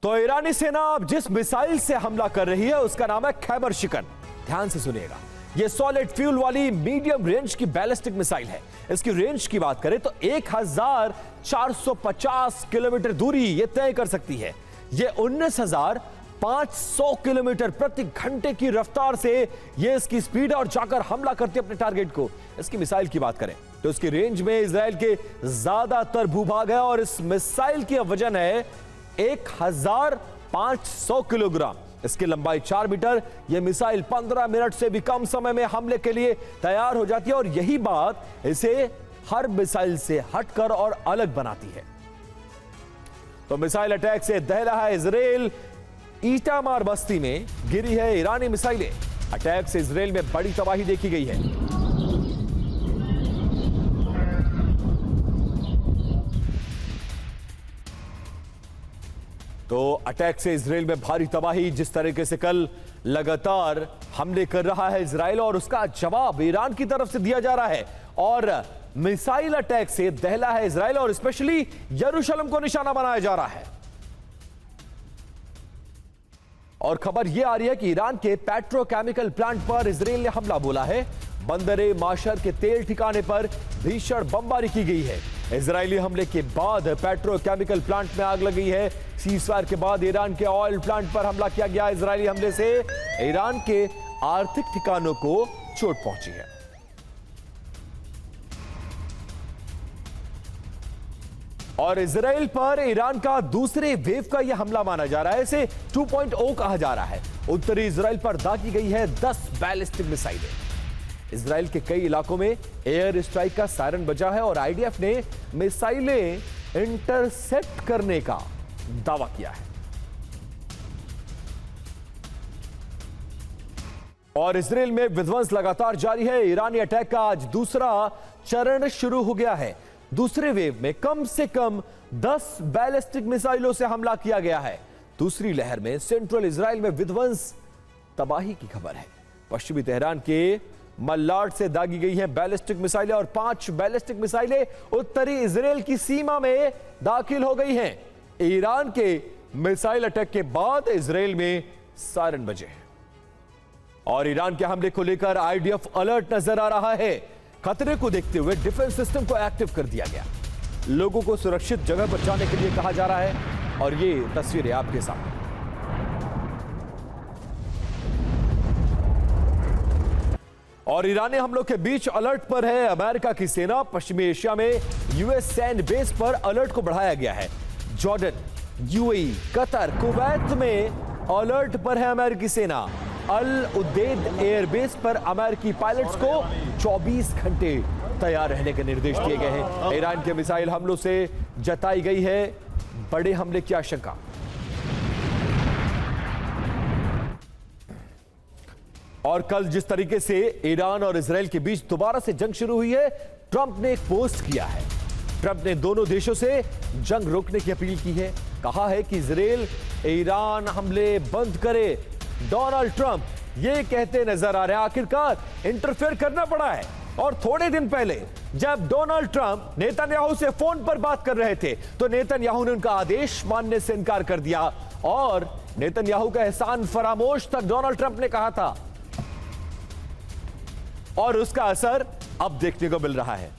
तो ईरानी सेना अब जिस मिसाइल से हमला कर रही है उसका नाम है खैबर शिकन। ध्यान से सुनिएगा, यह सॉलिड फ्यूल वाली मीडियम रेंज की बैलिस्टिक मिसाइल है। इसकी रेंज की बात करें तो 1450 किलोमीटर दूरी यह तय कर सकती है। यह 19,500 किलोमीटर प्रति घंटे की रफ्तार से यह इसकी स्पीड और जाकर हमला करती है अपने टारगेट को। इसकी मिसाइल की बात करें तो इसकी रेंज में इजराइल के ज्यादातर भूभाग है और इस मिसाइल की वजन है 1500 किलोग्राम। इसकी लंबाई 4 मीटर। यह मिसाइल 15 मिनट से भी कम समय में हमले के लिए तैयार हो जाती है और यही बात इसे हर मिसाइल से हटकर और अलग बनाती है। तो मिसाइल अटैक से दहला है इजराइल। ईटामार बस्ती में गिरी है ईरानी मिसाइलें। अटैक से इजराइल में बड़ी तबाही देखी गई है। तो अटैक से इजराइल में भारी तबाही। जिस तरीके से कल लगातार हमले कर रहा है इजराइल और उसका जवाब ईरान की तरफ से दिया जा रहा है और मिसाइल अटैक से दहला है इजराइल और स्पेशली यरूशलेम को निशाना बनाया जा रहा है। और खबर यह आ रही है कि ईरान के पेट्रोकेमिकल प्लांट पर इजराइल ने हमला बोला है। बंदरे माशर के तेल ठिकाने पर भीषण बमबारी की गई है। इजरायली हमले के बाद पेट्रोकेमिकल प्लांट में आग लगी है। सीजफायर के बाद ईरान के ऑयल प्लांट पर हमला किया गया। इजरायली हमले से ईरान के आर्थिक ठिकानों को चोट पहुंची है। और इजराइल पर ईरान का दूसरे वेव का यह हमला माना जा रहा है। इसे 2.0 कहा जा रहा है। उत्तरी इजराइल पर दागी गई है 10 बैलिस्टिक मिसाइलें। इजराइल के कई इलाकों में एयर स्ट्राइक का सायरन बजा है और आईडीएफ ने मिसाइलें इंटरसेप्ट करने का दावा किया है। और इजराइल में विध्वंस लगातार जारी है। ईरानी अटैक का आज दूसरा चरण शुरू हो गया है। दूसरे वेव में कम से कम 10 बैलिस्टिक मिसाइलों से हमला किया गया है। दूसरी लहर में सेंट्रल इजराइल में विध्वंस तबाही की खबर है। पश्चिमी तेहरान के मल्लाड से दागी गई हैं बैलिस्टिक मिसाइलें और 5 बैलिस्टिक मिसाइलें उत्तरी इजराइल की सीमा में दाखिल हो गई हैं। ईरान के मिसाइल अटैक के बाद इजराइल में सायरन बजे हैं और ईरान के हमले को लेकर आईडीएफ अलर्ट नजर आ रहा है। खतरे को देखते हुए डिफेंस सिस्टम को एक्टिव कर दिया गया। लोगों को सुरक्षित जगह पर जाने के लिए कहा जा रहा है और ये तस्वीरें आपके सामने। और ईरानी हमलों के बीच अलर्ट पर है अमेरिका की सेना। पश्चिमी एशिया में यूएस सैन्य बेस पर अलर्ट को बढ़ाया गया है। जॉर्डन, यूएई, कतर, कुवैत में अलर्ट पर है अमेरिकी सेना। अल उदेद एयरबेस पर अमेरिकी पायलट्स को 24 घंटे तैयार रहने के निर्देश दिए गए हैं। ईरान के मिसाइल हमलों से जताई गई है बड़े हमले की आशंका। और कल जिस तरीके से ईरान और इजराइल के बीच दोबारा से जंग शुरू हुई है, ट्रंप ने एक पोस्ट किया है। ट्रंप ने दोनों देशों से जंग रोकने की अपील की है। कहा है कि इजराइल ईरान हमले बंद करे। डोनाल्ड ट्रंप ये कहते नजर आ रहे हैं आखिरकार इंटरफेयर करना पड़ा है। और थोड़े दिन पहले जब डोनाल्ड ट्रंप नेतन्याहू से फोन पर बात कर रहे थे तो नेतन्याहू ने उनका आदेश मानने से इनकार कर दिया और नेतन्याहू का एहसान फरामोश तक डोनाल्ड ट्रंप ने कहा था और उसका असर अब देखने को मिल रहा है।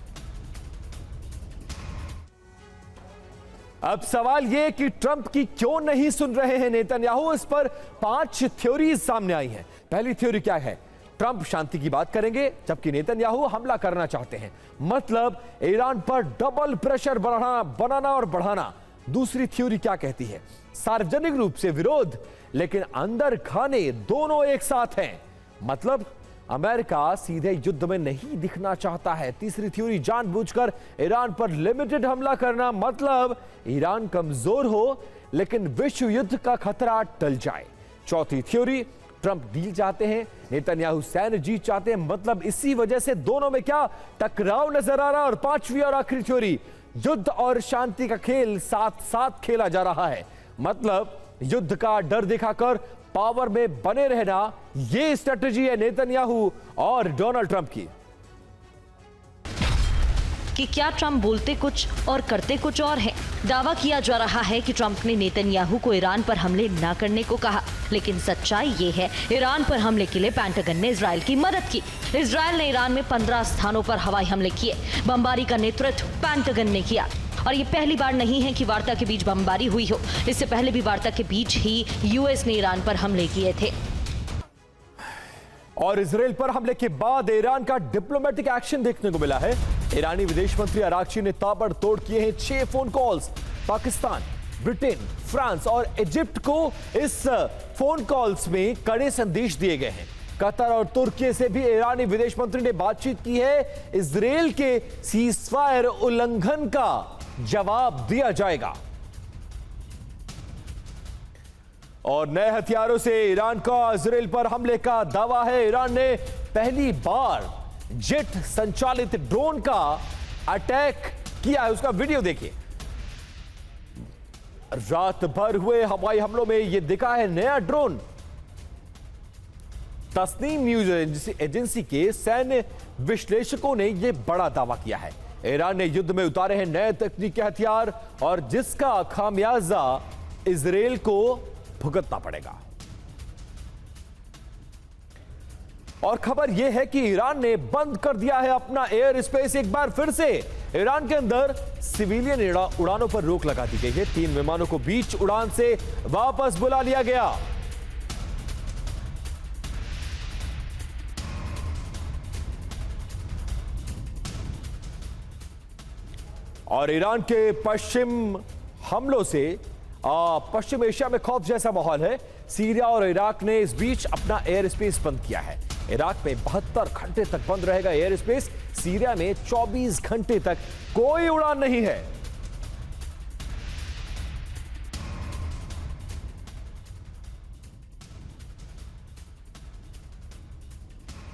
अब सवाल यह कि ट्रंप की क्यों नहीं सुन रहे हैं नेतन्याहू। इस पर 5 थ्योरीज सामने आई हैं। पहली थ्योरी क्या है? ट्रंप शांति की बात करेंगे जबकि नेतन्याहू हमला करना चाहते हैं, मतलब ईरान पर डबल प्रेशर बनाना और बढ़ाना। दूसरी थ्योरी क्या कहती है? सार्वजनिक रूप से विरोध लेकिन अंदर खाने दोनों एक साथ हैं, मतलब अमेरिका सीधे युद्ध में नहीं दिखना चाहता है। तीसरी थ्योरी जानबूझकर ईरान पर लिमिटेड हमला करना, मतलब ईरान कमजोर हो लेकिन विश्व युद्ध का खतरा टल जाए। चौथी थ्योरी, ट्रंप डील चाहते हैं, नेतन्याहू सैन्य जीत चाहते हैं, मतलब इसी वजह से दोनों में क्या टकराव नजर आ रहा है। और पांचवी और आखिरी थ्योरी, युद्ध और शांति का खेल साथ साथ खेला जा रहा है, मतलब युद्ध का डर दिखाकर पावर में बने रहना। यह स्ट्रेटजी है नेतन्याहू और डोनाल्ड ट्रंप की। कि क्या ट्रंप बोलते कुछ और करते कुछ और है। दावा किया जा रहा है कि ट्रंप ने नेतन्याहू को ईरान पर हमले न करने को कहा, लेकिन सच्चाई ये है ईरान पर हमले के लिए पेंटागन ने इजराइल की मदद की। इजराइल ने ईरान में 15 स्थानों पर हवाई हमले किए। बमबारी का नेतृत्व पेंटागन ने किया और ये पहली बार नहीं है कि वार्ता के बीच बमबारी हुई हो। इससे पहले भी वार्ता के बीच ही यूएस ने ईरान पर हमले किए थे। और इजराइल पर हमले के बाद ईरान का डिप्लोमेटिक एक्शन देखने को मिला है। ईरानी विदेश मंत्री अरागची ने ताबड़तोड़ किए हैं 6 phone calls. Pakistan, Britain, France और इजिप्ट को इस फोन कॉल्स में कड़े संदेश दिए गए हैं। कतर और तुर्की से भी ईरानी विदेश मंत्री ने बातचीत की है। इजराइल के सीजफायर उल्लंघन का जवाब दिया जाएगा और नए हथियारों से ईरान का इजराइल पर हमले का दावा है। ईरान ने पहली बार जेट संचालित ड्रोन का अटैक किया है। उसका वीडियो देखिए। रात भर हुए हवाई हमलों में यह दिखा है नया ड्रोन। तस्नीम न्यूज एजेंसी के सैन्य विश्लेषकों ने यह बड़ा दावा किया है। ईरान ने युद्ध में उतारे हैं नए तकनीकी हथियार और जिसका खामियाजा इजराइल को भुगतना पड़ेगा। और खबर यह है कि ईरान ने बंद कर दिया है अपना एयर स्पेस एक बार फिर से। ईरान के अंदर सिविलियन उड़ानों पर रोक लगा दी गई है। 3 विमानों को बीच उड़ान से वापस बुला लिया गया। और ईरान के पश्चिम हमलों से पश्चिम एशिया में खौफ जैसा माहौल है। सीरिया और इराक ने इस बीच अपना एयर स्पेस बंद किया है। इराक में 72 घंटे तक बंद रहेगा एयर स्पेस। सीरिया में 24 घंटे तक कोई उड़ान नहीं है।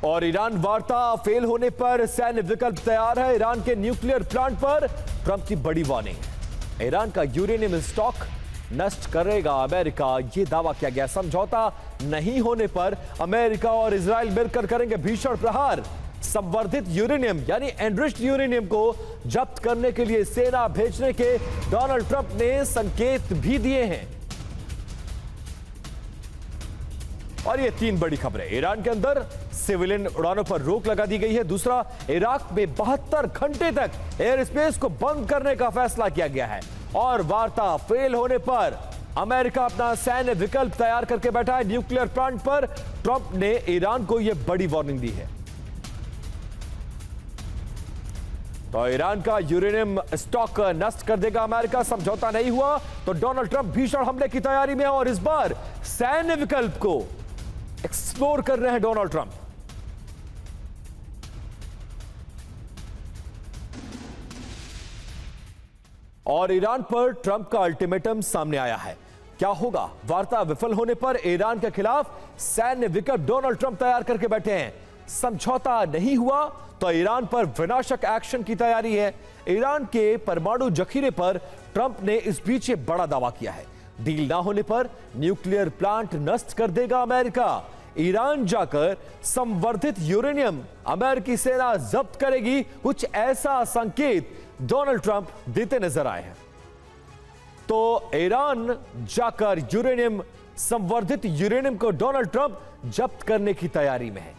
और ईरान वार्ता फेल होने पर सैन्य विकल्प तैयार है। ईरान के न्यूक्लियर प्लांट पर ट्रंप की बड़ी वार्निंग। ईरान का यूरेनियम स्टॉक नष्ट करेगा अमेरिका, यह दावा किया गया। समझौता नहीं होने पर अमेरिका और इजराइल मिलकर करेंगे भीषण प्रहार। संवर्धित यूरेनियम यानी एनरिच्ड यूरेनियम को जब्त करने के लिए सेना भेजने के डोनाल्ड ट्रंप ने संकेत भी दिए हैं। और ये 3 बड़ी खबरें। ईरान के अंदर सिविलियन उड़ानों पर रोक लगा दी गई है। दूसरा, इराक में 72 घंटे तक एयर स्पेस को बंद करने का फैसला किया गया है। और वार्ता फेल होने पर अमेरिका अपना सैन्य विकल्प तैयार करके बैठा है न्यूक्लियर प्लांट पर। ट्रंप ने ईरान को यह बड़ी वार्निंग दी है। तो ईरान का यूरेनियम स्टॉक नष्ट कर देगा अमेरिका। समझौता नहीं हुआ तो डोनाल्ड ट्रंप भीषण हमले की तैयारी में है और इस बार सैन्य विकल्प को एक्सप्लोर कर रहे हैं डोनाल्ड ट्रंप। और ईरान पर ट्रंप का अल्टीमेटम सामने आया है। क्या होगा? वार्ता विफल होने पर ईरान के खिलाफ सैन्य विकल्प डोनाल्ड ट्रंप तैयार करके बैठे हैं। समझौता नहीं हुआ तो ईरान पर विनाशक एक्शन की तैयारी है। ईरान के परमाणु जखीरे पर ट्रंप ने इस बीच ये बड़ा दावा किया है। डील ना होने पर न्यूक्लियर प्लांट नष्ट कर देगा अमेरिका। ईरान जाकर संवर्धित यूरेनियम अमेरिकी सेना जब्त करेगी। कुछ ऐसा संकेत डोनाल्ड ट्रंप देते नजर आए हैं। तो ईरान जाकर संवर्धित यूरेनियम को डोनाल्ड ट्रंप जब्त करने की तैयारी में है।